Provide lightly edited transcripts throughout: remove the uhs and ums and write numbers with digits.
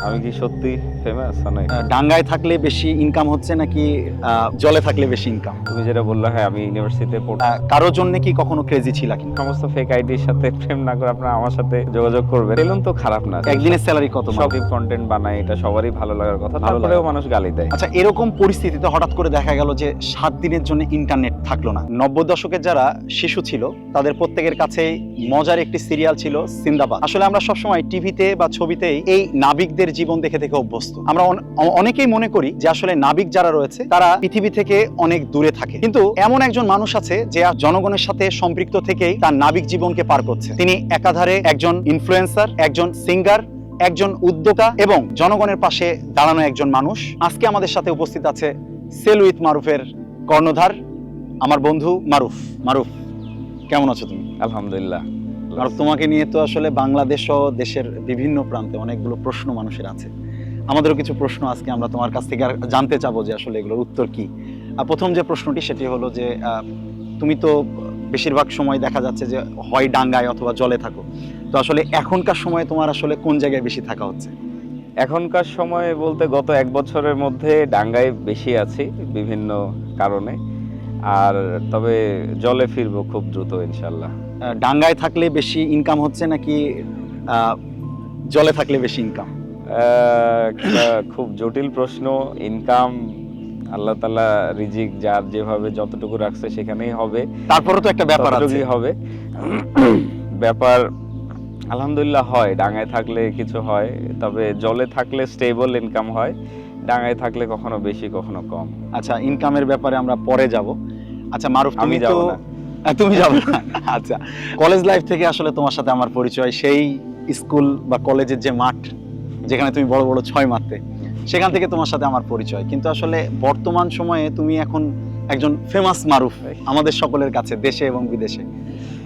আমি কি সত্যি ফেমাস অনেক? ডাঙ্গায় থাকলে বেশি ইনকাম হচ্ছে নাকি জলে থাকলে বেশি ইনকাম? তুমি যেটা বললে, হ্যাঁ আমি ইউনিভার্সিটিতে পড়তাম। কারোর জন্য কি কখনো ক্রেজি ছিল কিনা? সমস্ত ফেক আইডির সাথে প্রেম না করে আপনারা আমার সাথে যোগাযোগ করবেন। সেলুন তো খারাপ না, একদিনের স্যালারি কত? সব কন্টেন্ট বানায়, এটা সবারই ভালো লাগার কথা, ভালো তারপরেও লাগে। মানুষ গালি দেয়। আচ্ছা, এরকম পরিস্থিতিতে হঠাৎ করে দেখা গেল যে 7 দিনের জন্য ইন্টারনেট থাকলো না। 90 দশকের যারা শিশু ছিল তাদের প্রত্যেকের কাছেই মজার একটি সিরিয়াল ছিল সিন্দাবাদ। আসলে আমরা সবসময় টিভিতে বা ছবিতেই এই নাবিকদের জীবন দেখে দেখে অভ্যস্ত। আমরা অনেকেই মনে করি যে আসলে নাবিক যারা রয়েছে তারা পৃথিবী থেকে অনেক দূরে থাকে, কিন্তু এমন একজন মানুষ আছে যে জনগণের সাথে সম্পৃক্ত থেকেই তার নাবিক জীবনকে পার করছে। তিনি একাধারে একজন ইনফ্লুয়েন্সার, একজন সিঙ্গার, একজন উদ্যোক্তা এবং জনগণের পাশে দাঁড়ানো একজন মানুষ। আজকে আমাদের সাথে উপস্থিত আছে সেল উইথ মারুফের কর্ণধার আমার বন্ধু মারুফ। মারুফ, কেমন আছো তুমি? আলহামদুলিল্লাহ। মারুফ, তোমাকে নিয়ে তো আসলে বাংলাদেশ ও দেশের বিভিন্ন প্রান্তে অনেকগুলো প্রশ্ন মানুষের আছে। আমাদেরও কিছু প্রশ্ন আজকে আমরা তোমার কাছ থেকে জানতে চাবো যে আসলে এগুলোর উত্তর কি। প্রথম যে প্রশ্নটি সেটি হলো যে তুমি তো বেশিরভাগ সময় দেখা যাচ্ছে যে হয় ডাঙ্গায় অথবা জলে থাকো, তো আসলে এখনকার সময়ে তোমার আসলে কোন জায়গায় বেশি থাকা হচ্ছে? এখনকার সময় বলতে গত 1 বছরের মধ্যে ডাঙ্গায় বেশি আছি বিভিন্ন কারণে, আর তবে জলে ফিরবো খুব দ্রুত ইনশাল্লাহ। ডাঙ্গায় থাকলে বেশি ইনকাম হচ্ছে নাকি জলে থাকলে বেশি ইনকাম? একটা খুব জটিল প্রশ্ন। ইনকাম আল্লাহ তাআলা রিজিক যার যেভাবে যতটুকু রাখছে সেখানেই হবে, তারপরে তো একটা ব্যাপার আছে। ততটুকুই হবে। ব্যাপার আলহামদুলিল্লাহ হয়, ডাঙায় থাকলে কিছু হয়, তবে জলে থাকলে স্টেবল ইনকাম হয়, ডাঙায় থাকলে কখনো বেশি কখনো কম। আচ্ছা, ইনকামের ব্যাপারে আমরা পরে যাব। আচ্ছা মারুফ, আমি তুমি যাব তো না। তুমি যাবে না? আচ্ছা, কলেজ লাইফ থেকে আসলে তোমার সাথে আমার পরিচয় সেই স্কুল বা কলেজের যে মাঠ যেখানে তুমি বড় বড় 6 মারতে, সেখান থেকে তোমার সাথে আমার পরিচয়। কিন্তু আসলে বর্তমান সময়ে তুমি এখন একজন ফেমাস মারুফ আমাদের সকলের কাছে, দেশে এবং বিদেশে।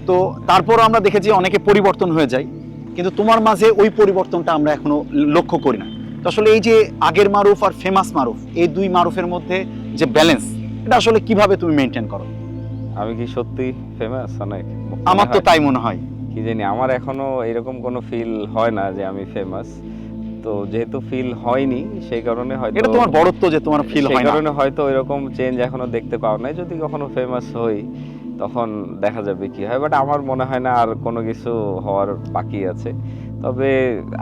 তো তারপরও আমরা দেখেছি অনেকে পরিবর্তন হয়ে যায়, কিন্তু তোমার মাঝে ওই পরিবর্তনটা আমরা এখনো লক্ষ্য করি না। তো আসলে এই যে আগের মারুফ আর ফেমাস মারুফ, এই দুই মারুফের মধ্যে যে ব্যালেন্স, এটা আসলে কিভাবে তুমি মেনটেন করো? আমি কি সত্যি ফেমাস অনেক? আমার তো তাই মনে হয়। কি জানি, আমার এখনো এরকম কোনো ফিল হয় না যে আমি ফেমাস। তো যেহেতু ফিল হয়নি সেই কারণে হয়তো, এটা তোমার বড়ত্ব যে তোমার ফিল হয় সেই না। কারণে হয়তো এরকম চেঞ্জ এখনো দেখতে পাও নাই। যদি কখনো ফেমাস হই তখন দেখা যাবে কি হয়, বাট আমার মনে হয় না আর কোনো কিছু হওয়ার বাকি আছে। তবে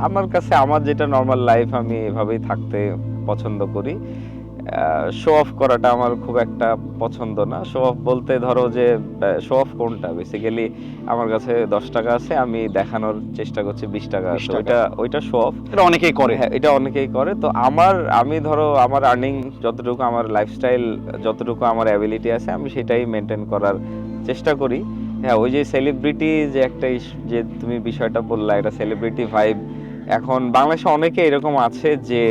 আমার কাছে আমার যেটা নর্মাল লাইফ, আমি এভাবেই থাকতে পছন্দ করি। শো অফ করাটা আমার খুব একটা পছন্দ না। শো অফ বলতে ধরো যে শো অফ কোনটা, বেসিক্যালি আমার কাছে 10 টাকা আছে, আমি দেখানোর চেষ্টা করছি 20 টাকা আছে, ওইটা শো অফ। এটা অনেকেই করে। হ্যাঁ, এটা অনেকেই করে। তো আমি ধরো আমার আর্নিং যতটুকু, আমার লাইফস্টাইল যতটুকু, আমার অ্যাবিলিটি আছে, আমি সেটাই মেনটেন করার চেষ্টা করি। হ্যাঁ, ওই যে সেলিব্রিটি যে একটা যে তুমি বিষয়টা বললা, এটা সেলিব্রিটি ভাইব। এখন বাংলাদেশে অনেকে এরকম আছে যে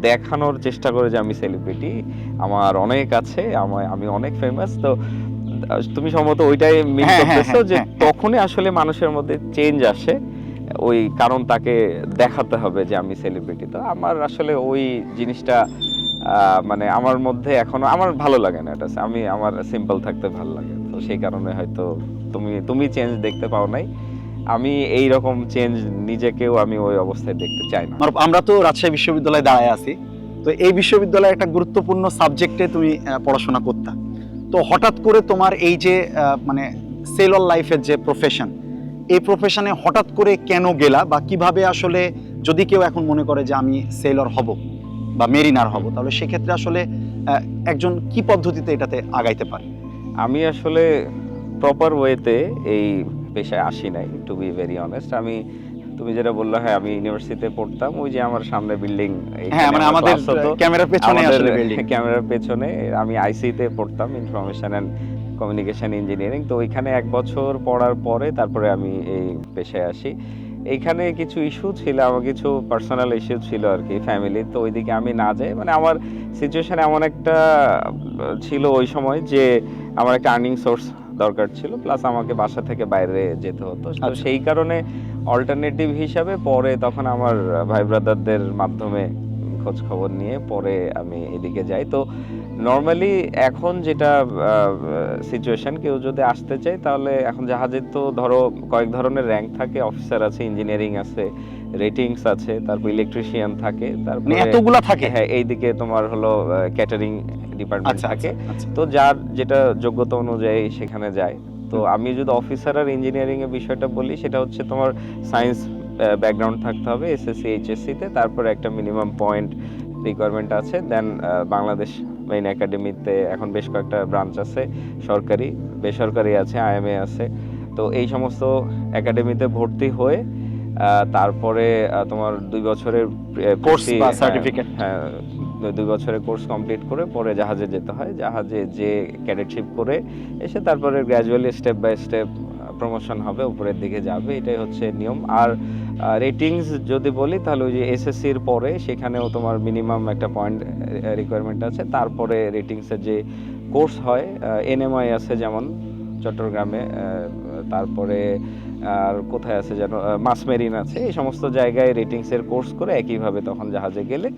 দেখানোর চেষ্টা করে যে আমি সেলিব্রিটি, আমার অনেক আছে, আমি অনেক ফেমাস। তো তুমি সম্ভবত ওইটাই মিন করতেছো যে তখনই আসলে মানুষের মধ্যে চেঞ্জ আসে, ওই কারণ তাকে দেখাতে হবে যে আমি সেলিব্রিটি। তো আমার আসলে ওই জিনিসটা মানে আমার মধ্যে এখনো আমার ভালো লাগে না। এটা আমার সিম্পল থাকতে ভালো লাগে, তো সেই কারণে হয়তো তুমি চেঞ্জ দেখতে পাও নাই। আমি এই রকম চেঞ্জ নিজেকেও আমি ওই অবস্থায় দেখতে চাই না। আমরা তো রাজশাহী বিশ্ববিদ্যালয়ে দাঁড়ায় আছি, তো এই বিশ্ববিদ্যালয়ে একটা গুরুত্বপূর্ণ সাবজেক্টে তুমি পড়াশোনা করতা। তো হঠাৎ করে তোমার এই যে মানে সেলর লাইফের যে প্রফেশন, এই প্রফেশনে হঠাৎ করে কেন গেলা, বা কিভাবে আসলে যদি কেউ এখন মনে করে যে আমি সেলর হব বা মেরিনার হব, তাহলে সেক্ষেত্রে আসলে একজন কি পদ্ধতিতে এটাতে আগাইতে পারে? আমি আসলে প্রপার ওয়েতে এই পেশায় আসি নাই, টু বি ভেরি অনেস্ট। তুমি যেটা বললা, হ্যাঁ আমি ইউনিভার্সিটিতে পড়তাম, ওই যে আমার সামনে বিল্ডিং, হ্যাঁ মানে আমাদের ক্যামেরার পেছনে আসলে বিল্ডিং, ক্যামেরার পেছনে। আমি আইসিতে পড়তাম, ইনফরমেশন এন্ড কমিউনিকেশন ইঞ্জিনিয়ারিং। তো ওইখানে 1 বছর পড়ার পরে তারপরে আমি এই পেশায় আসি। এইখানে কিছু ইস্যু ছিল, আমার কিছু পার্সোনাল ইস্যু ছিল আর কি, ফ্যামিলি। তো ওইদিকে আমি না যাই, মানে আমার সিচুয়েশন এমন একটা ছিল ওই সময় যে আমার একটা আর্নিং সোর্স দরকার ছিল, প্লাস আমাকে বাসা থেকে বাইরে যেতে হতো। তো সেই কারণে অল্টারনেটিভ হিসাবে পরে তখন আমার ভাই ব্রাদারদের মাধ্যমে খোঁজ খবর নিয়ে পরে আমি এদিকে যাই। তো নর্মালি এখন যেটা সিচুয়েশন, কেউ যদি আসতে চায় তাহলে এখন জাহাজে তো ধরো কয়েক ধরনের র্যাঙ্ক থাকে, অফিসার আছে, ইঞ্জিনিয়ারিং আছে, রেটিংস আছে, তারপর ইলেকট্রিশিয়ান থাকে, মানে তারপরে এতগুলা থাকে? হ্যাঁ এইদিকে তোমার হলো ক্যাটারিং ডিপার্টমেন্ট আচ্ছা থাকে। আচ্ছা। তো যার যেটা যোগ্যতা অনুযায়ী সেখানে যায়। তো আমি যদি অফিসার আর ইঞ্জিনিয়ারিং এর বিষয়টা বলি, সেটা হচ্ছে তোমার সায়েন্স ব্যাকগ্রাউন্ড থাকতে হবে এসএসসি এইচএসসি তে, তারপরে একটা মিনিমাম পয়েন্ট রিকোয়ারমেন্ট আছে। দেন বাংলাদেশ মেইন একাডেমিতে এখন বেশ কয়েকটা ব্রাঞ্চ আছে, সরকারি বেসরকারি আছে, আইএমএ আছে। তো এই সমস্ত একাডেমিতে ভর্তি হয়ে তারপরে তোমার 2 বছরের কোর্স বা সার্টিফিকেট। হ্যাঁ 2 বছরের কোর্স কমপ্লিট করে পরে জাহাজে যেতে হয়, জাহাজে যে ক্যাডেটশিপ করে এসে তারপরে gradually step by step promotion হবে, উপরের দিকে যাবে, এটাই হচ্ছে নিয়ম। আর রেটিংস যদি বলি তাহলে ওই যে এসএসসির পরে সেখানেও তোমার মিনিমাম একটা পয়েন্ট রিকোয়ারমেন্ট আছে, তারপরে রেটিংসের যে কোর্স হয় এনএমআই আছে যেমন চট্টগ্রামে, তারপরে আর কোথায় আছে যেন মাস মেরিন আছে, এই সমস্ত জায়গায় রেটিংসের কোর্স করে একইভাবে তখন জাহাজে গেলে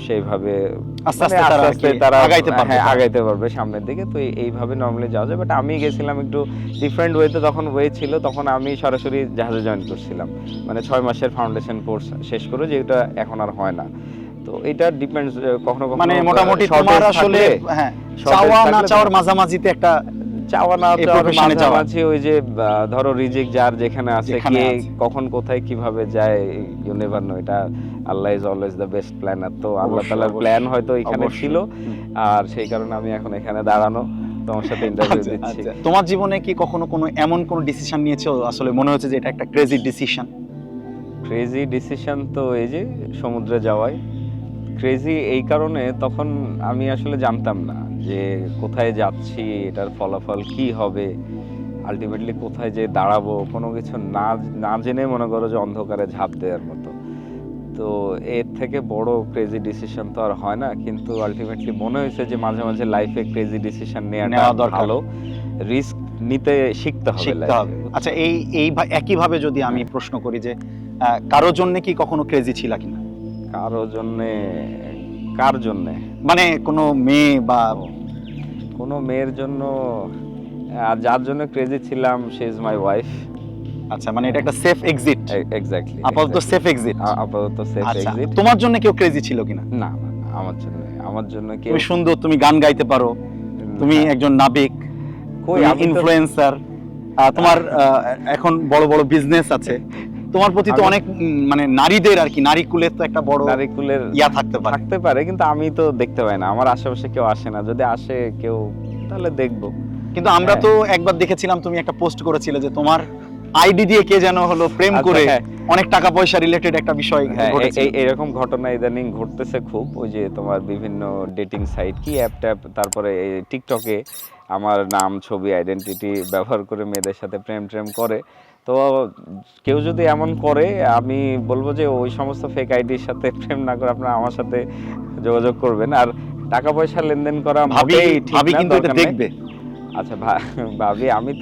সেইভাবে আস্তে মানে আস্তে আস্তে তারা আগাইতে পারবে। হ্যাঁ আগাইতে পারবে সামনের দিকে। তো এইভাবে নর্মালি যাওয়া যায়, বাট আমি গেছিলাম একটু ডিফারেন্ট ওয়েতে, তখন ওয়ে ছিল তখন আমি সরাসরি জাহাজে জয়েন করছিলাম, মানে 6 মাসের ফাউন্ডেশন কোর্স শেষ করে, যেটা এখন আর হয় না। তো এটা ডিপেন্ডস, কখনো কখনো মানে মোটামুটি তোমার আসলে হ্যাঁ চাওয়া না চাওয়ার মাঝামাঝিতে একটা চাওয়া না এই চাওয়ার profession এ যাওয়া। মাঝামাঝি ওই যে ধরো রিজিক যার যেখানে আছে, যেখানে কে আছে। কখন কোথায় কিভাবে যায় ইউ নেভার নো, এটা Allah is always the best planner. তো আল্লাহ অবশ্যই, তাআলার অবশ্যই, প্ল্যান হয়তো এখানে অবশ্যই। ছিল, আর সেই কারণে আমি এখন এখানে দাঁড়ানো, তোমার সাথে ইন্টারভিউ আচ্ছা, দিচ্ছি। আচ্ছা। তোমার জীবনে কি কখনো কোনো এমন কোনো ডিসিশন নিয়েছো আসলে মনে হচ্ছে যে এটা একটা ক্রেজি ডিসিশন? ক্রেজি ডিসিশন তো এই যে সমুদ্রে যাওয়াই ক্রেজি, এই কারণে তখন আমি আসলে জানতাম না যে কোথায় যাচ্ছি, এটার ফলাফল কি হবে, আলটিমেটলি কোথায় যে দাঁড়াবো, কোনো কিছু না না জেনে মনে করো যে অন্ধকারে ঝাঁপ দেওয়ার মতো। তো এর থেকে বড় ক্রেজি ডিসিশন তো আর হয় না, কিন্তু আলটিমেটলি মনে হয়েছে যে মাঝে মাঝে লাইফে ক্রেজি ডিসিশন নেওয়া নেওয়াটা দরকার। ভালো, রিস্ক নিতে শিখতে হবে শিখতে হবে। life-এ। আচ্ছা এই একইভাবে যদি আমি প্রশ্ন করি যে কারোর জন্য কি কখনো ক্রেজি ছিল কিনা? কারো জন্যে, কার জন্যে? মানে কোনো মেয়ে বা কোনো মেয়ের জন্য, আর যার জন্য ক্রেজি ছিলাম সে ইজ মাই ওয়াইফ। আচ্ছা মানে এটা একটা সেফ এক্সিট, এক্স্যাক্টলি, আপাতত সেফ এক্সিট। আপাতত সেফ আচ্ছা এক্সিট। তোমার জন্য কেউ ক্রেজি ছিল কিনা? না না না, আমার জন্য কেউ তুমি সুন্দর, তুমি গান গাইতে পারো, তুমি একজন নাবিক, কই তুমি আমি তো- ইনফ্লুয়েন্সার, তোমার এখন বড় বড় বিজনেস আছে, তোমার প্রতি তো আমি- অনেক মানে নারীদের আর কি, নারী কুলের তো একটা বড় নারীকুলের ইয়া থাকতে পারে। থাকতে পারে, কিন্তু আমি তো দেখতে পাই না, আমার আশেপাশে কেউ আসে না, যদি আসে কেউ তাহলে দেখবো। কিন্তু আমরা হ্যাঁ। তো একবার দেখেছিলাম তুমি একটা পোস্ট করেছিলে যে তোমার আইডি দিয়ে কে যেন হলো প্রেম আচ্ছা, করে হ্যাঁ। অনেক টাকা পয়সা রিলেটেড একটা বিষয় হ্যাঁ ঘটেছে। এরকম ঘটনা ইদানিং ঘটতেছে খুব, ওই যে তোমার বিভিন্ন ডেটিং সাইট কি অ্যাপ ট্যাপ, তারপরে এই টিকটকে আমার নাম ছবি আইডেন্টিটি ব্যবহার করে মেয়েদের সাথে প্রেম ট্রেম করে। তো কেউ যদি এমন করে, আমি বলবো যে ওই সমস্ত ফেক আইডির সাথে প্রেম না করে আপনারা আমার সাথে যোগাযোগ করবেন। আর টাকা পয়সা লেনদেন করা ভাবি মোটেই ঠিক ভাবি না, কিন্তু এটা দরকার নেই। দেখবে। আচ্ছা ভাবি, আমি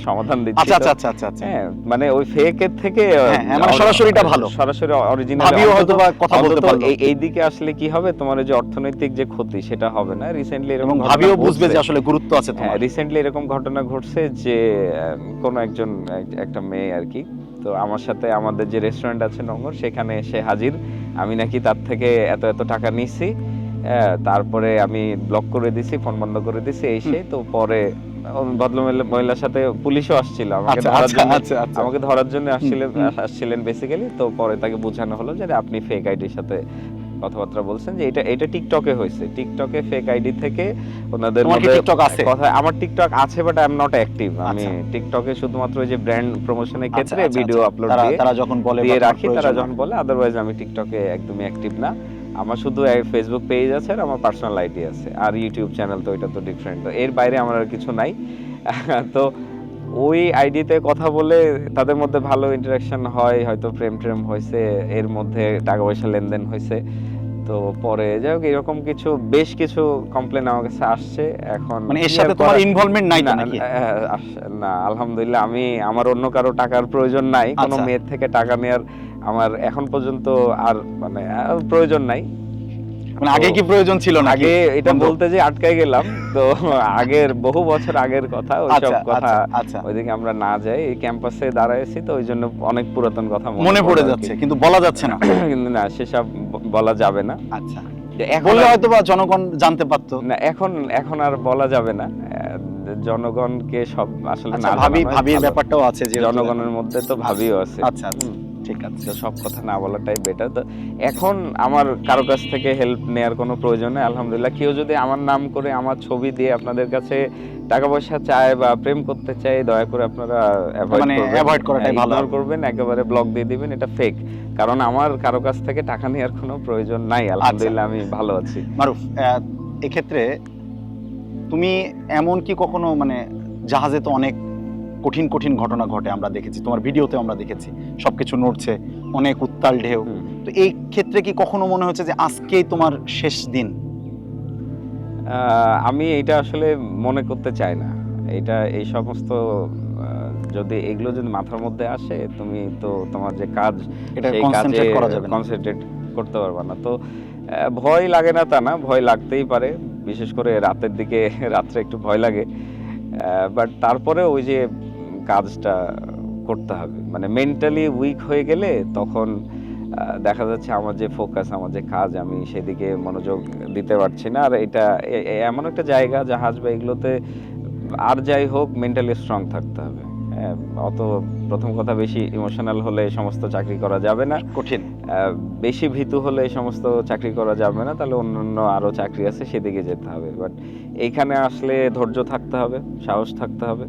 সমাধান দিচ্ছি আচ্ছা তো। আচ্ছা আচ্ছা আচ্ছা আচ্ছা। হ্যাঁ মানে ওই ফেকের থেকে হ্যাঁ, মানে সরাসরিটা ভালো। সরাসরি অরিজিনাল ভাবিও হয়তো বা কথা বলতে পারলো। এই দিকে আসলে কি হবে, তোমার ওই যে অর্থনৈতিক যে ক্ষতি সেটা হবে না। রিসেন্টলি এবং এরকম ভাবিও বুঝবে যে আসলে গুরুত্ব আছে হ্যাঁ তোমার। রিসেন্টলি এরকম ঘটনা ঘটছে যে কোন একজন একটা মেয়ে আর কি, তো আমার সাথে আমাদের যে রেস্টুরেন্ট আছে নোংর, সেখানে এসে হাজির, আমি নাকি তার থেকে এত এত টাকা নিছি, তারপরে আমি ব্লক করে দিছি, ফোন বন্ধ করে দিছি, এসে তো পরে মহিলার সাথে পুলিশও আসছিল আমাকে আচ্ছা ধরার আচ্ছা জন্য, আচ্ছা আচ্ছা। আমাকে ধরার জন্য হুম। আসছিলেন বেসিক্যালি। তো পরে তাকে বোঝানো হলো যে আপনি ফেক আইডির সাথে কথাবার্তা বলছেন, যে এটা টিকটকে হয়েছে, টিকটকে ফেক আইডি থেকে ওনাদের তোমার কি মধ্যে টিকটক আছে? কথা। আমার টিকটক আছে, but I am not active. আমি আচ্ছা। টিকটকে শুধুমাত্র ওই যে ব্র্যান্ড প্রমোশনের আচ্ছা, ক্ষেত্রে আচ্ছা, ভিডিও আচ্ছা। আপলোড তারা যখন বলে দিয়ে বা রাখি, তারা প্রয়োজন যখন হয়। বলে, আদারওয়াইজ আমি টিকটকে একদমই অ্যাক্টিভ না। আমার শুধু ফেসবুক পেজ আছে আর আমার পার্সোনাল আইডি আছে, আর ইউটিউব চ্যানেল, তো এটা তো ডিফারেন্ট। তো এর বাইরে আমার আর কিছু নাই। তো ওই আইডিতে কথা বলে তাদের মধ্যে ভালো ইন্টারাকশন হয়, হয়তো প্রেম ট্রেম হয়েছে, এর মধ্যে টাকা পয়সা লেনদেন হয়েছে। তো পরে যাই হোক এরকম বেশ কিছু কমপ্লেন আমার কাছে আসছে। এখন মানে এর কি সাথে আর তোমার করা- ইনভলভমেন্ট নাই তো না, নাকি? না আলহামদুলিল্লাহ, আমার অন্য কারো টাকার প্রয়োজন নাই, কোনো আচ্ছা। মেয়ের থেকে টাকা নেওয়ার আমার এখন পর্যন্ত আর মানে প্রয়োজন নাই। মানে আগে কি প্রয়োজন ছিল না আগে এটা বলতে যে আটকাই গেলাম তো আগের বহু বছর আগের কথা ওইসব আচ্ছা কথা আচ্ছা ওইদিকে আমরা না যাই, এই ক্যাম্পাসে দাঁড়াইছি তো ওই জন্য অনেক পুরাতন কথা মনে পড়লো পড়ে আর কি। যাচ্ছে কিন্তু বলা যাচ্ছে না। কিন্তু না সেসব বলা যাবে না। আচ্ছা, যে এখন বললে হয়তো বা জনগণ জানতে পারতো। না এখন আর বলা যাবে না। জনগণকে সব আসলে আচ্ছা, না ভাবি জানানোই ভাবির ভালো। ব্যাপারটাও আছে যে জনগণের মধ্যে তো ভাবিও আছে। আচ্ছা আচ্ছা হুম। ঠিক আছে। তো সব কথা না বলাটাই বেটার। তো এখন আমার কারো কাছ থেকে হেল্প নেওয়ার কোনো প্রয়োজন নেই আলহামদুলিল্লাহ। কেউ যদি আমার নাম করে আমার ছবি দিয়ে আপনাদের কাছে টাকা পয়সা চায় বা প্রেম করতে চায়, দয়া করে আপনারা মানে avoid করাটাই ভালো ইগনোর করবেন, একেবারে ব্লক দিয়ে দিবেন, এটা ফেক। কারণ আমার কারো কাছ থেকে টাকা নেওয়ার কোনো প্রয়োজন নাই আলহামদুলিল্লাহ, আমি ভালো আছি। মারুফ, এক্ষেত্রে তুমি এমন কি কখনো মানে জাহাজে তো অনেক কঠিন কঠিন ঘটনা ঘটে, আমরা দেখেছি তোমার ভিডিওতে, আমরা দেখেছি সবকিছু নড়ছে, অনেক উত্তাল ঢেউ। হুম। তো এই ক্ষেত্রে কি কখনো মনে হচ্ছে যে আজকেই তোমার শেষ দিন? আমি এটা আসলে মনে করতে চাই না। এটা এই সমস্ত যদি এগুলো যদি মাথার মধ্যে আসে, তুমি তো তোমার যে কাজ এটা সেই কাজে কনসেন্ট্রেট করা যাবে না। কনসেন্ট্রেট করতে পারবে না। তো ভয় লাগে না তা না, ভয় লাগতেই পারে, বিশেষ করে রাতের দিকে রাত্রে একটু ভয় লাগে। বাট তারপরে ওই যে কাজটা করতে হবে, মানে মেন্টালি উইক হয়ে গেলে তখন দেখা যাচ্ছে আমার যে ফোকাস, আমার যে কাজ, আমি সেদিকে মনোযোগ দিতে পারছি না। আর এটা এমন একটা জায়গা জাহাজ বা এগুলোতে, আর যাই হোক মেন্টালি স্ট্রং থাকতে হবে। হ্যাঁ, অত প্রথম কথা বেশি ইমোশনাল হলে এই সমস্ত চাকরি করা যাবে না। কঠিন। বেশি ভীতু হলে এই সমস্ত চাকরি করা যাবে না, তাহলে অন্যান্য আরো চাকরি আছে সেদিকে যেতে হবে। বাট এইখানে আসলে ধৈর্য থাকতে হবে, সাহস থাকতে হবে।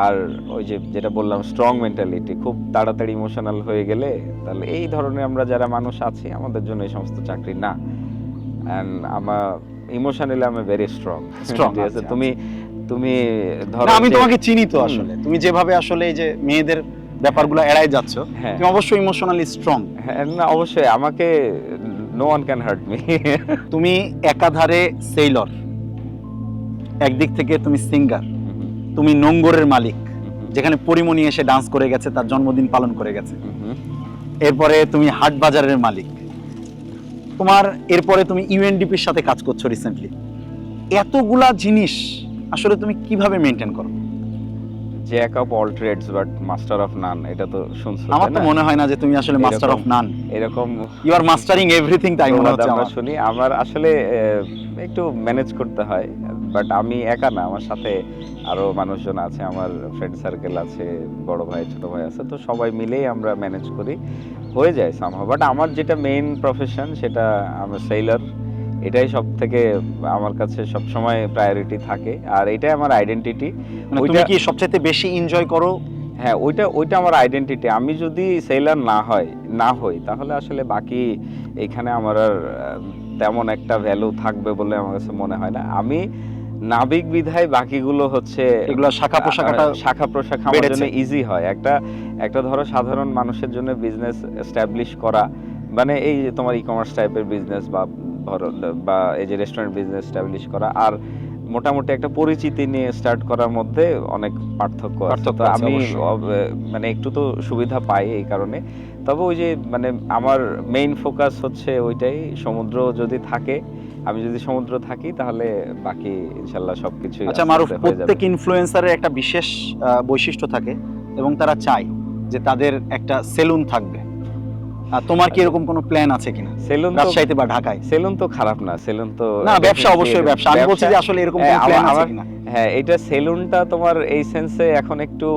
আর ওই যে যেটা বললাম স্ট্রং মেন্টালিটি, খুব তাড়াতাড়ি ইমোশনাল হয়ে গেলে তাহলে এই ধরনের আমরা যারা মানুষ আছি আমাদের জন্য এই সমস্ত চাকরি না। এন্ড আমার ইমোশনালি আমি ভেরি স্ট্রং। Strong, ঠিক আছে, আচ্ছা, তুমি ধরো না, আমি যে- তোমাকে চিনি তো হুম। আসলে, তুমি যেভাবে আসলে এই যে মেয়েদের ব্যাপারগুলো এড়াই যাচ্ছ, হ্যাঁ। তুমি অবশ্যই ইমোশনালি স্ট্রং। হ্যাঁ, না অবশ্যই আমাকে no one can hurt me. তুমি একাধারে সেইলর, একদিক থেকে তুমি সিঙ্গার, তুমি নোঙ্গরের মালিক, যেখানে পরিমণি এসে ডান্স করে গেছে, তার জন্মদিন পালন করে গেছে। এরপরে তুমি হাট বাজারের মালিক, তোমার এরপরে তুমি ইউএনডিপির সাথে কাজ করছো রিসেন্টলি। এতগুলা জিনিস আসলে তুমি কিভাবে মেনটেন করো? Jack of all trades but master of none, এটা তো শুনছো আমার তাই তো না? মনে হয় না যে তুমি আসলে মাস্টার অফ এরকম- নান। এরকম ইউ আর মাস্টারিং এভরিথিং, তাই মনে প্রবাদ হচ্ছে আমরা আমার। শুনি। আমার আসলে একটু ম্যানেজ করতে হয়, বাট আমি একা না, আমার সাথে আরো মানুষজন আছে, আমার ফ্রেন্ড সার্কেল আছে, বড় ভাই ছোট ভাই আছে, তো সবাই মিলেই আমরা ম্যানেজ করি, হয়ে যায় সামহাও। বাট আমার যেটা মেইন প্রফেশন সেটা আমার সেলার, এটাই সব থেকে আমার কাছে সব সময় প্রায়োরিটি থাকে, আর এটাই আমার আইডেন্টিটি। মানে তুমি কি সবচেয়ে বেশি এনজয় করো? হ্যাঁ, ওইটা আমার আইডেন্টিটি। আমি যদি সেলার না হই তাহলে আসলে বাকি এখানে আমার আর তেমন একটা ভ্যালু থাকবে বলে আমার কাছে মনে হয় না। আমি নাবিক বিধায় বাকিগুলো হচ্ছে এগুলো শাখা প্রশাখাটা শাখা প্রশাখা আমার বেড়েছে। জন্য ইজি হয়। একটা ধরো সাধারণ মানুষের জন্য বিজনেস এস্টাবলিশ করা, মানে এই যে তোমার ই কমার্স টাইপের বিজনেস বা এই যে রেস্টুরেন্ট বিজনেস এস্টাবলিশ করা, আর মোটামুটি একটা পরিচিতি নিয়ে স্টার্ট করার মধ্যে অনেক পার্থক্য আছে। তো আছে আমি অবশ্যই। মানে একটু তো সুবিধা পাই এই কারণে। তবে ওই যে মানে আমার মেইন ফোকাস হচ্ছে ওইটাই, সমুদ্র যদি থাকে, আমি যদি সমুদ্র থাকি তাহলে বাকি ইনশাল্লাহ সবকিছু। আচ্ছা মারুফ, প্রত্যেক ইনফ্লুয়েন্সারের একটা বিশেষ বৈশিষ্ট্য থাকে এবং তারা চায় যে তাদের একটা সেলুন থাকবে। তোমার কি এরকম কোনো প্ল্যান আছে কিনা সেলুন তো রাজশাহীতে বা ঢাকায়? সেলুন তো খারাপ না, সেলুন তো না, ব্যবসা অবশ্যই ব্যবসা। আমি বলছি যে আসলে এরকম কোনো প্ল্যান আছে কিনা? হ্যাঁ, এটা সেলুনটা তোমার এই সেন্সে এখন একটু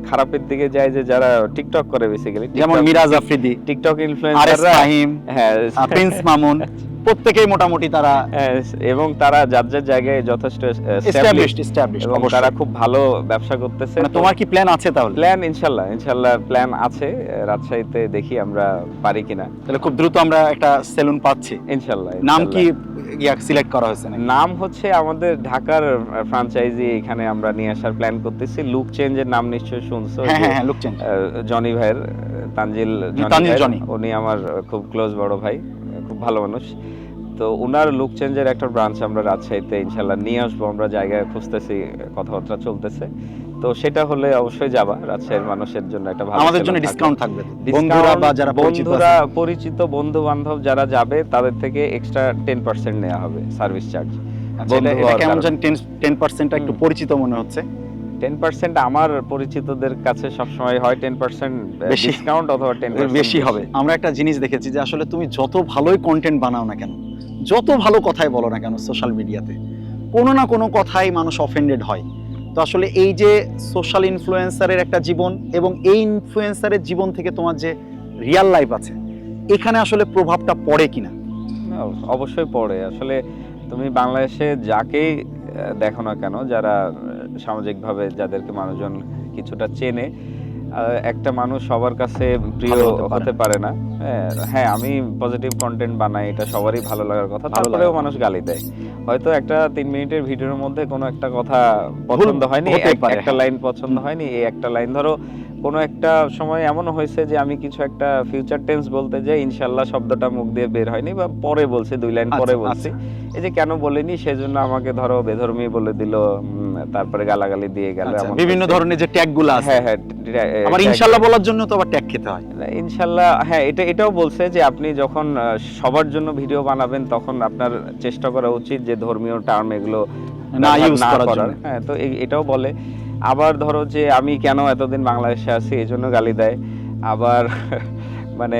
খারাপের দিকে যায় যে যারা টিকটক করে বেসিক্যালি, যেমন মিরাজ আফ্রিদি, টিকটক আরএস ইনফ্লুয়েন্সাররা, ফাহিম, হ্যাঁ প্রিন্স মামুন, প্রত্যেকেই মোটামুটি তারা হ্যাঁ, এবং তারা যার যার জায়গায় যথেষ্ট এস্টাবলিশড এবং তারা খুব ভালো ব্যবসা করতেছে। মানে তোমার কি প্ল্যান আছে তাহলে? প্ল্যান ইনশাল্লাহ প্ল্যান আছে। রাজশাহীতে দেখি আমরা পারি কিনা। তাহলে খুব দ্রুত আমরা একটা সেলুন পাচ্ছি। ইনশাল্লাহ। নাম কি সিলেক্ট করা হয়েছে নাকি? নাম হচ্ছে আমাদের ঢাকার ফ্র্যাঞ্চাইজি এখানে আমরা নিয়ে আসার প্ল্যান করতেছি। লুক চেঞ্জের নাম নিশ্চয়ই শুনছো, হ্যাঁ, লুক চেঞ্জ। জনি ভাইয়ের, তানজিল জনি। উনি আমার খুব ক্লোজ বড় ভাই, খুব ভালো মানুষ। তো উনার লুক চেঞ্জের একটা ব্রাঞ্চ আমরা রাজশাহীতে ইনশাল্লাহ নিয়ে আসবো। আমরা জায়গায় খুঁজতেছি, কথাবার্তা চলতেছে। তো সেটা হলে অবশ্যই যাবা, রাজশাহীর মানুষের জন্য একটা ভালো আমাদের সেলুন জন্য থাকবে। ডিসকাউন্ট থাকবে তো? Discount, বন্ধুরা বা যারা পরিচিত বন্ধুরা আছে। পরিচিত বন্ধু বান্ধব যারা যাবে তাদের থেকে এক্সট্রা 10% নেওয়া হবে সার্ভিস চার্জ। আচ্ছা, এটা কেমন জানি 10%টা একটু পরিচিত মনে হচ্ছে। 10% আমার পরিচিতদের কাছে সবসময় হয় 10% বেশি। ডিসকাউন্ট অথবা 10% বেশি হবে। আমরা একটা জিনিস দেখেছি যে আসলে তুমি যত ভালোই কন্টেন্ট বানাও না কেন, যত ভালো কথাই বলো না কেন সোশ্যাল মিডিয়াতে, কোনো না কোনো কথাই মানুষ অফেন্ডেড হয়। তো আসলে এই যে সোশ্যাল ইনফ্লুয়েন্সারের একটা জীবন এবং এই ইনফ্লুয়েন্সারের জীবন থেকে তোমার যে রিয়াল লাইফ আছে, এখানে আসলে প্রভাবটা পড়ে কিনা? না, অবশ্যই পড়ে। আসলে তুমি বাংলাদেশে যাকেই দেখো না কেন, যারা সামাজিকভাবে যাদেরকে মানুষজন কিছুটা চেনে, একটা মানুষ সবার কাছে প্রিয় ভালো হতে পারে হতে পারে না। হ্যাঁ, আমি পজিটিভ কন্টেন্ট বানাই, এটা সবারই ভালো লাগার কথা, ভালো তারপরেও লাগার মানুষ গালি দেয়। হয়তো একটা 3 মিনিটের ভিডিওর মধ্যে কোনো একটা কথা পছন্দ হয়নি, হতেই পারে, একটা হ্যাঁ। লাইন পছন্দ হয়নি, এই একটা লাইন ধরো কোনো একটা সময় এমন হয়েছে যে আমি কিছু একটা ফিউচার টেন্স বলতে যাই, ইনশাআল্লাহ শব্দটা মুখ দিয়ে বের হয়নি বা পরে বলছি, 2 লাইন পরে আচ্ছা, বলছি। এই যে কেন বলিনি সেজন্য আমাকে ধরো বেধর্মী বলে দিল, তারপরে গালাগালি দিয়ে গেল, আচ্ছা, এমন বিভিন্ন হয়েছে। ধরনের যে ট্যাগগুলো আছে, হ্যাঁ হ্যাঁ, আবার ইনশাআল্লাহ বলার জন্য তো আবার ট্যাগ খেতে হয়। ইনশাল্লাহ, হ্যাঁ, এটাও বলছে যে আপনি যখন সবার জন্য ভিডিও বানাবেন তখন আপনার চেষ্টা করা উচিত যে ধর্মীয় টার্ম এগুলো না ব্যবহার ইউজ করার জন্য। হ্যাঁ, তো এটাও বলে। আবার ধরো যে আমি কেন এতদিন বাংলাদেশে আছি এই জন্য গালি দেয়। আবার মানে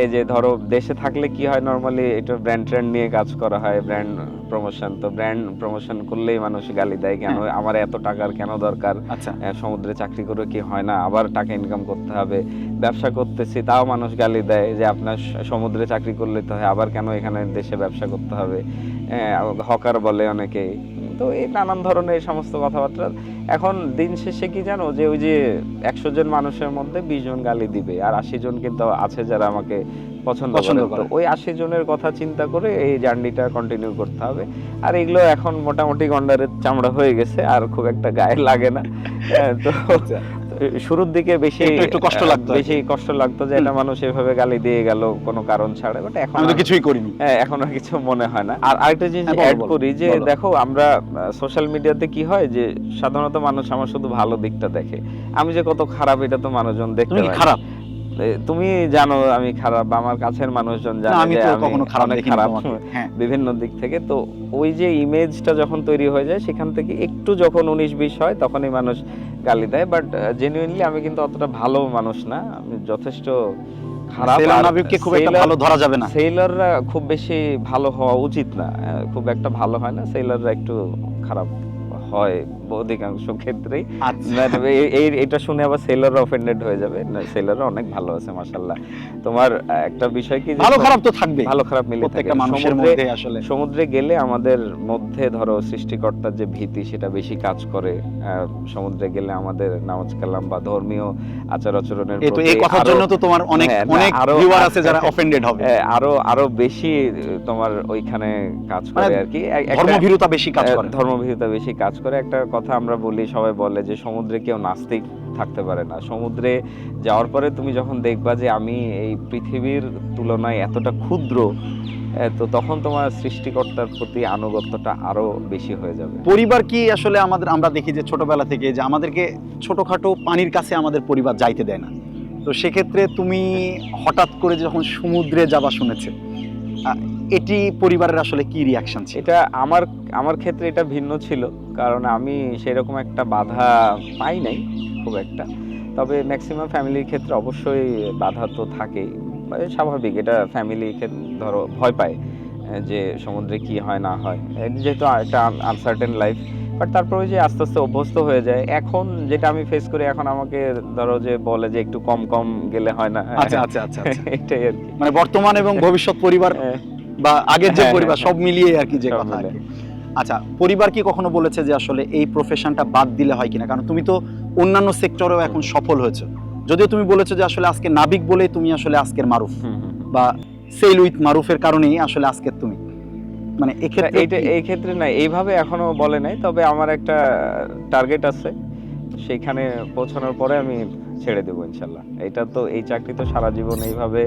এই যে ধরো দেশে থাকলে কি হয়, নর্মালি এটা ব্র্যান্ড ট্রেন্ড নিয়ে কাজ করা হয়, ব্র্যান্ড প্রমোশন, তো ব্র্যান্ড প্রমোশন করলেই মানুষ গালি দেয়, কেন আমার এত টাকার কেন দরকার, আচ্ছা, সমুদ্রে চাকরি করে কি হয় না, আবার টাকা ইনকাম করতে হবে, ব্যবসা করতেছি তাও মানুষ গালি দেয় যে আপনার সমুদ্রে চাকরি করলে তো হয়, আবার কেন এখানে দেশে ব্যবসা করতে হবে, হকার বলে অনেকেই। তো এই নানান ধরনের এই সমস্ত কথাবার্তা। এখন দিন শেষে কি জানো, যে ওই যে 100 জন মানুষের মধ্যে 20 জন গালি দিবে, আর 80 জন কিন্তু আছে যারা আমাকে পছন্দ করে। তো ওই 80 জনের কথা চিন্তা করে এই জার্নিটা কন্টিনিউ করতে হবে। আর এগুলো এখন মোটামুটি গন্ডারের চামড়া হয়ে গেছে, আর খুব একটা গায়ে লাগে না। তো শুরুর দিকে একটু কষ্ট লাগতো, বেশি কষ্ট লাগতো যে এটা মানুষ এভাবে গালি দিয়ে গেল কোনো কারণ ছাড়া, বাট এখন আমি তো কিছুই করিনি। হ্যাঁ, এখন আর কিছু মনে হয় না। আর আরেকটা জিনিস অ্যাড করি যে দেখো, আমরা সোশ্যাল মিডিয়াতে কি হয় যে সাধারণত মানুষ আমার শুধু ভালো দিকটা দেখে, আমি যে কত খারাপ এটা তো মানুষজন দেখতে পায় না। খারাপ, তুমি জানো আমি খারাপ, আমার কাছের মানুষজন জানে আমি যে তো আমি কখনো খারাপ অনেক দেখিনি খারাপ তোমাকে। হ্যাঁ, বিভিন্ন দিক থেকে। তো ওই যে ইমেজটা যখন তৈরি হয়ে যায়, সেখান থেকে একটু যখন 19-20 হয় তখনই মানুষ গালি দেয়। বাট জেনুইনলি আমি কিন্তু অতটা ভালো মানুষ না, আমি যথেষ্ট খারাপ। সেলর নাবিককে খুব একটা ভালো ধরা যাবে না। সেলররা খুব বেশি ভালো হওয়া উচিত না, খুব একটা ভালো হয় না, সেলররা একটু খারাপ হয় অধিকাংশ ক্ষেত্রেই। এটা শুনে আবার সেলররা অফেন্ডেড হয়ে যাবে না, সেলররা অনেক ভালো আছে মাশাআল্লাহ। তোমার একটা বিষয় কি, ভালো খারাপ তো থাকবে, ভালো খারাপ মিলে থাকে। প্রত্যেকটা মানুষের মধ্যে আসলে সমুদ্রে গেলে আমাদের মধ্যে ধরো সৃষ্টিকর্তার যে ভীতি সেটা বেশি কাজ করে। সমুদ্রে গেলে আমাদের নামাজ কালাম বা ধর্মীয় আচার আচরণের প্রতি এই কথার জন্য তো তোমার অনেক ভিউয়ার আছে যারা অফেন্ডেড হবে, আরো বেশি তোমার ওইখানে কাজ করে আর কি, ধর্মভীরুতা বেশি কাজ করে। ধর্মভীরুতা বেশি কাজ করে। একটা কথা আমরা বলি, সবাই বলে যে সমুদ্রে কেউ নাস্তিক থাকতে পারে না। সমুদ্রে যাওয়ার পরে তুমি যখন দেখবা যে আমি এই পৃথিবীর তুলনায় এতটা ক্ষুদ্র, তো তখন তোমার সৃষ্টিকর্তার প্রতি আনুগত্যটা আরো বেশি হয়ে যাবে। পরিবার কি আসলে আমরা দেখি যে ছোটবেলা থেকে যে আমাদেরকে ছোটখাটো পানির কাছে আমাদের পরিবার যাইতে দেয় না। তো সেক্ষেত্রে তুমি হঠাৎ করে যখন সমুদ্রে যাবা শুনেছে, এটি পরিবারের আসলে কি রিয়াকশন ছিল? এটা আমার ক্ষেত্রে এটা ভিন্ন ছিল, কারণ আমি সেরকম একটা বাধা পাই নাই খুব একটা। তবে ম্যাক্সিমাম ফ্যামিলির ক্ষেত্রে অবশ্যই বাধা তো থাকেই, স্বাভাবিক। এটা ফ্যামিলি ধরো ভয় পায় যে সমুদ্রে কি হয় না হয়, যেহেতু একটা আনসার্টেন লাইফ। বাট তারপর ওই যে আস্তে আস্তে অভ্যস্ত হয়ে যায়। এখন যেটা আমি ফেস করি, এখন আমাকে ধরো যে বলে যে একটু কম কম গেলে হয় না। আচ্ছা আচ্ছা আচ্ছা, এটাই আর কি, মানে বর্তমান এবং ভবিষ্যৎ পরিবার বা আগের যে পরিবার সব মিলিয়ে আর কি যে কথা। আচ্ছা, পরিবার কি কখনো বলেছে যে আসলে এই প্রফেশনটা বাদ দিলে হয় কিনা? কারণ তুমি তো অন্যান্য সেক্টরেও এখন সফল হয়েছো, যদিও তুমি বলেছো যে আসলে আজকে নাবিক বলেই তুমি আসলে আজকের মারুফ, বা সেল উইথ মারুফের কারণেই আসলে আজকের তুমি, মানে এই ক্ষেত্রে না, এইভাবে এখনো বলে নাই। তবে আমার একটা টার্গেট আছে, সেখানে পৌঁছানোর পরে আমি ছেড়ে দেবো ইনশাল্লাহ। এটা তো এই চাকরি তো সারা জীবন এইভাবে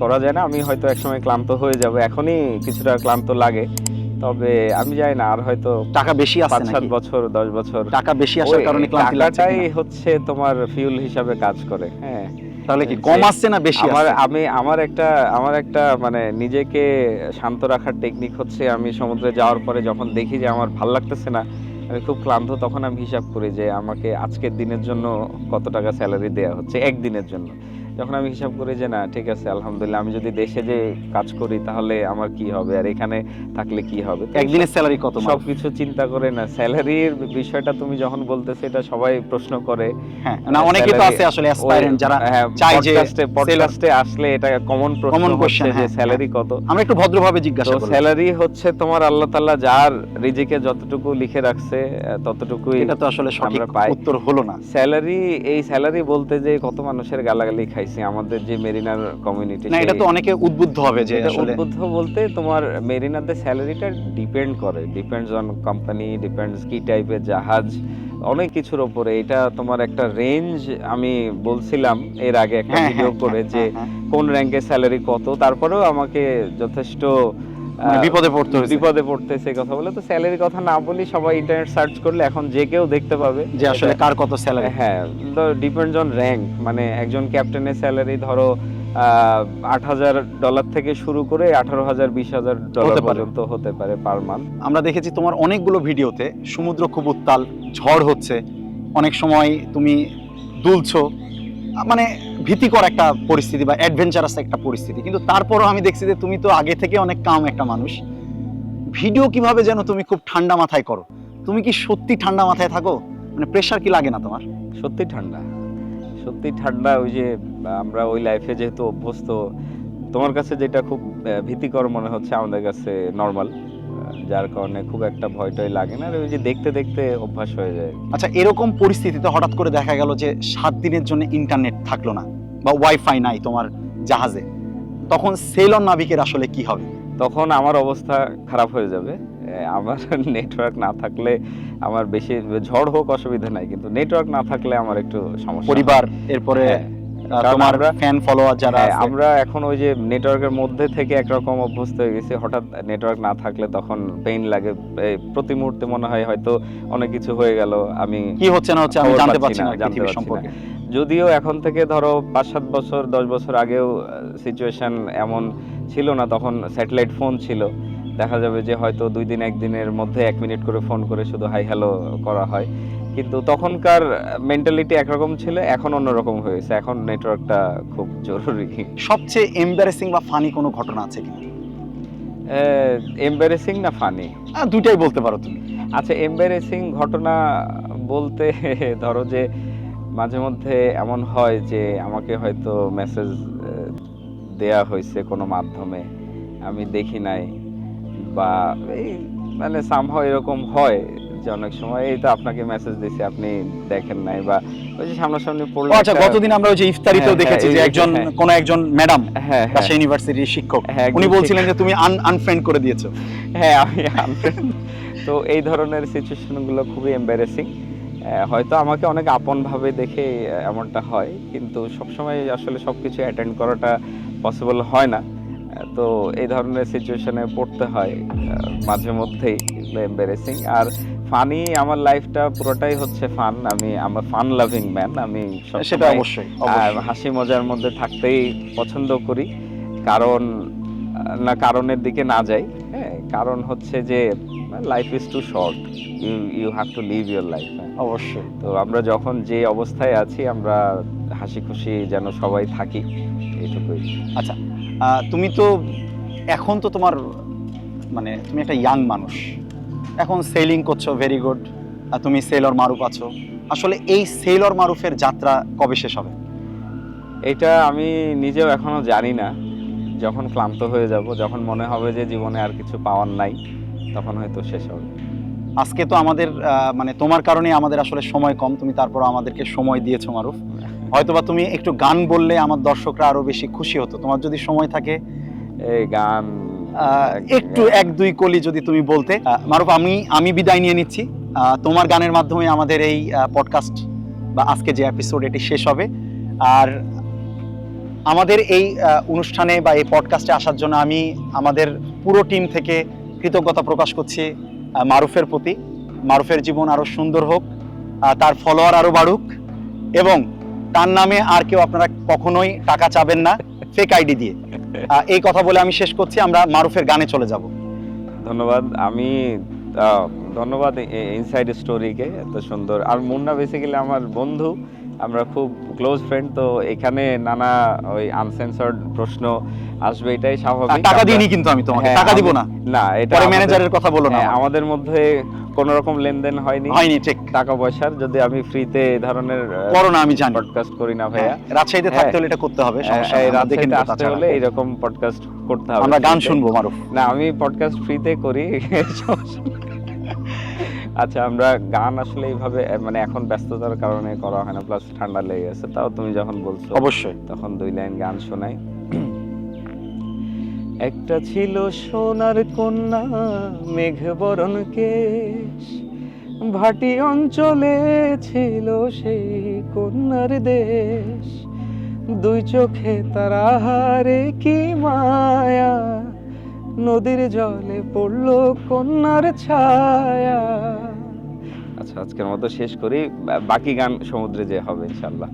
করা যায় না। আমি হয়তো একসময় ক্লান্ত হয়ে যাব, এখনই কিছুটা ক্লান্ত লাগে, তবে আমি জানি না আর হয়তো টাকা বেশি আছে 5-7 নাকি? বছর 10 বছর টাকা বেশি আসার কারণে ক্লান্তি লাগছে টাকাটাই কিনা? হচ্ছে তোমার ফিউল হিসাবে কাজ করে। হ্যাঁ, তাহলে কি কম যে আসছে না বেশি আমার আসছে? আমার একটা মানে নিজেকে শান্ত রাখার টেকনিক হচ্ছে আমি সমুদ্রে যাওয়ার পরে যখন দেখি যে আমার ভাল লাগতেছে না, আমি খুব ক্লান্ত, তখন আমি হিসাব করি যে আমাকে আজকের দিনের জন্য কত টাকা স্যালারি দেওয়া হচ্ছে একদিনের জন্য। যখন আমি হিসাব করি যে না ঠিক আছে আলহামদুলিল্লাহ, আমি যদি দেশে যে কাজ করি তাহলে আমার কি হবে আর এখানে থাকলে কি হবে, তো একদিনের স্যালারি কত? সবকিছু চিন্তা করে না স্যালারির বিষয়টা তুমি যখন বলতেছো এটা সবাই প্রশ্ন করে। হ্যাঁ, না অনেকে তো আছে আসলে অ্যাসপায়ারেন্ট যারা চাই যে পডকাস্টে আসলে এটা কমন প্রশ্ন Common হচ্ছে question, যে হ্যাঁ, স্যালারি কত। আমরা একটু ভদ্রভাবে জিজ্ঞাসা তো করব। স্যালারি হচ্ছে তোমার আল্লাহ তাআলা যার রিজিকে যতটুকু লিখে রাখছে ততটুকুই এটা তো আসলে সঠিক আমরা পাই। উত্তর হলো না। স্যালারি বলতে যে কত মানুষের গালাগালি খাইছি আমাদের যে মেরিনার কমিউনিটি, না এটা তো অনেকে উদ্বুদ্ধ হবে যে এটা আসলে উদ্বুদ্ধ বলতে তোমার মেরিনাতে স্যালারিটা ডিপেন্ডস অন কোম্পানি, ডিপেন্ডস কি টাইপের জাহাজ, অনেক কিছুর উপরে। এটা তোমার একটা রেঞ্জ আমি বলছিলাম এর আগে একটা হ্যাঁ, ভিডিও হ্যাঁ, করে হ্যাঁ, যে হ্যাঁ, কোন র্যাঙ্কের স্যালারি কত, তারপরেও আমাকে যথেষ্ট মানে বিপদে পড়তে হয়েছে বিপদে পড়তেছে কথা বলে। তো স্যালারি কথা না বলি, সবাই ইন্টারনেট সার্চ করলে এখন যে কেউ দেখতে পাবে যে আসলে কার কত স্যালারি। হ্যাঁ, ডিপেন্ডস অন র্যাঙ্ক। মানে একজন ক্যাপ্টেনের স্যালারি ধরো $8,000 থেকে শুরু করে $18,000 $20,000 হতে পারে। পর্যন্ত হতে পারে পার মান্থ। আমরা দেখেছি তোমার অনেকগুলো ভিডিওতে সমুদ্র খুব উত্তাল, ঝড় হচ্ছে, অনেক সময় তুমি দুলছো, মানে ভীতিকর একটা পরিস্থিতি বা অ্যাডভেঞ্চারাস একটা পরিস্থিতি, কিন্তু তারপরও আমি দেখছি যে তুমি তো আগে থেকে অনেক কাম একটা মানুষ। ভিডিও কিভাবে যেন তুমি খুব ঠান্ডা মাথায় করো? তুমি কি সত্যি ঠান্ডা মাথায় থাকো? মানে প্রেশার কি লাগে না তোমার? সত্যি ঠান্ডা। ওই যে আমরা ওই লাইফে যেহেতু অভ্যস্ত, তোমার কাছে যেটা খুব ভীতিকর মনে হচ্ছে আমাদের কাছে নর্মাল, যার কারণে খুব একটা ভয়টয় লাগে না। আর ওই যে দেখতে দেখতে অভ্যাস হয়ে যায়। আচ্ছা, এরকম পরিস্থিতিতে হঠাৎ করে দেখা গেল যে 7 দিনের জন্য ইন্টারনেট থাকলো না বা ওয়াইফাই নাই তোমার জাহাজে, তখন সেলর নাবিকের আসলে কি হবে? তখন আমার অবস্থা খারাপ হয়ে যাবে। আমার নেটওয়ার্ক না থাকলে আমার বেশি, ঝড় হোক অসুবিধা নাই, কিন্তু নেটওয়ার্ক না থাকলে আমার একটু সমস্যা। পরিবার, এরপরে হ্যাঁ, কারণ তোমার আমরা- ফ্যান ফলোয়ার যারা হ্যাঁ, আছে, আমরা এখন ওই যে নেটওয়ার্কের মধ্যে থেকে একরকম অভ্যস্ত হয়ে গেছি, হঠাৎ নেটওয়ার্ক না থাকলে তখন পেইন লাগে। প্রতি মুহূর্তে মনে হয় হয়তো অনেক কিছু হয়ে গেল, আমি কি হচ্ছে না হচ্ছে আমি খবর জানতে পাচ্ছি পারছি না, না জানতে পৃথিবী পারছি সম্পর্কে। যদিও এখন থেকে ধরো 5-7 বছর 10 বছর আগেও সিচুয়েশন এমন ছিল না, তখন স্যাটেলাইট ফোন ছিল। দেখা যাবে যে হয়তো 2 দিন 1 দিনের মধ্যে 1 মিনিট করে ফোন করে শুধু হাই হ্যালো করা হয়, কিন্তু তখনকার মেন্টালিটি একরকম ছিল, এখন অন্যরকম হয়েছে। এখন নেটওয়ার্কটা খুব জরুরি। সবচেয়ে এম্বারেসিং বা ফানি কোনো ঘটনা আছে কিনা? এমবারেসিং না ফানি? দুইটাই বলতে পারো তুমি। আচ্ছা, এমবারেসিং ঘটনা বলতে ধরো যে মাঝে মধ্যে এমন হয় যে আমাকে হয়তো মেসেজ দেয়া হয়েছে কোনো মাধ্যমে, আমি দেখি নাই, বা এই মানে সামহাও এরকম হয় যে অনেক সময় এই তো আপনাকে মেসেজ দিছে আপনি দেখেন নাই, বা ওই যে সামনাসামনি পড়লে আচ্ছা, গতদিন আমরা ওই যে ইফতারিতেও হ্যাঁ, দেখেছি হ্যাঁ, যে এই- একজন হ্যাঁ। কোনো একজন ম্যাডাম হ্যাঁ, হ্যাঁ, রাজশাহী ইউনিভার্সিটির শিক্ষক, হ্যাঁ, একজন উনি শিক্ষক। বলছিলেন যে তুমি আনফ্রেন্ড করে দিয়েছো। হ্যাঁ, আমি unfriend। তো এই ধরনের সিচুয়েশনগুলো খুবই এম্বারেসিং। হয়তো আমাকে অনেক আপন ভাবে দেখে এমনটা হয়, কিন্তু সবসময় আসলে সবকিছু অ্যাটেন্ড করাটা পসিবল হয় না। তো এই ধরনের সিচুয়েশনে পড়তে হয় মাঝে মধ্যেই, এম্বারেসিং। আর ফানি, আমার লাইফটা পুরোটাই হচ্ছে ফান। আমার ফান লাভিং ম্যান। আমি সেটা সবসময় অবশ্যই হাসি মজার মধ্যে থাকতেই পছন্দ করি, কারণ কারণের দিকে না যাই। হ্যাঁ, কারণ হচ্ছে যে life is too short, you have to live your life. অবশ্যই। তো আমরা যখন যে অবস্থায় আছি আমরা হাসি খুশি যেন সবাই থাকি, এইটুকুই। আচ্ছা, তুমি তো এখন তো তোমার মানে তুমি একটা ইয়াং মানুষ, এখন সেলিং করছো, ভেরি গুড। তুমি সেলর মারুফ আছো, আসলে এই সেলর মারুফের যাত্রা কবে শেষ হবে? এটা আমি নিজেও এখনো জানি না। যখন ক্লান্ত হয়ে যাব, যখন মনে হবে যে জীবনে আর কিছু পাওয়ার নাই, তখন হয়তো শেষ হবে। আজকে তো আমাদের মানে তোমার কারণে আমাদের আসলে সময় কম, তুমি তারপর আমাদেরকে সময় দিয়েছো মারুফ। হয়তোবা তুমি একটু গান বললে আমার দর্শকরা আরো বেশি খুশি হতো, তোমার যদি সময় থাকে এই গান একটু 1-2 কলি যদি তুমি বলতে। মারুফ, আমি বিদায় নিয়ে নিচ্ছি। তোমার গানের মাধ্যমে আমাদের এই পডকাস্ট বা আজকে যে এপিসোড এটি শেষ হবে। আর আমাদের এই অনুষ্ঠানে বা এই পডকাস্টে আসার জন্য আমি আমাদের পুরো টিম থেকে কৃতজ্ঞতা প্রকাশ করছি মারুফের প্রতি। মারুফের জীবন আরো সুন্দর হোক, তার ফলোয়ার আরো বাড়ুক, এবং তার নামে আর কেউ আপনারা কখনোই টাকা চাবেন না ফেক আইডি দিয়ে। এই কথা বলে আমি শেষ করছি, আমরা মারুফের গানে চলে যাব। ধন্যবাদ। আমি ধন্যবাদ ইনসাইড স্টোরিকে, এত সুন্দর। আর মুন্না বেসিক্যালি আমার বন্ধু, আমরা খুব ক্লোজ ফ্রেন্ড, তো এখানে নানা ওই আনসেন্সর্ড প্রশ্ন আসবে, এটাই স্বাভাবিক। টাকা দিইনি কিন্তু আমি তোমাকে, হ্যাঁ, টাকা দিব না। না, এটা পরে ম্যানেজারের কথা বলো না। হ্যাঁ, আমাদের মধ্যে কোন রকম লেনদেন হয়নি ঠিক। টাকা পয়সার। যদি আমি ফ্রিতে এই ধরনের করো না, আমি জানি, পডকাস্ট করি না ভাইয়া। রাজশাহীতে থাকতে হলে এটা করতে হবে, সমস্যা নেই। রাজশাহীতে আসতে হলে এরকম পডকাস্ট করতে হবে। আমরা গান শুনবো মারুফ। না, আমি পডকাস্ট ফ্রিতে করি, সমস্যা নেই। আচ্ছা, আমরা গান আসলে এইভাবে মানে এখন ব্যস্ততার কারণে করা হয় না, প্লাস ঠান্ডা লেগে গেছে। তাও তুমি যখন বলছো অবশ্যই তখন 2 লাইন গান শোনাই। একটা ছিল সোনার কন্যা, মেঘ বরণ কেশ, ভাটি অঞ্চলে ছিল সেই কন্যার দেশ। 2 চোখে তার আহারে কি মায়া, নদীর জলে পড়লো কন্যার ছায়া। আচ্ছা, আজকের মতো শেষ করি, বাকি গান সমুদ্রে যে হবে ইনশাল্লাহ।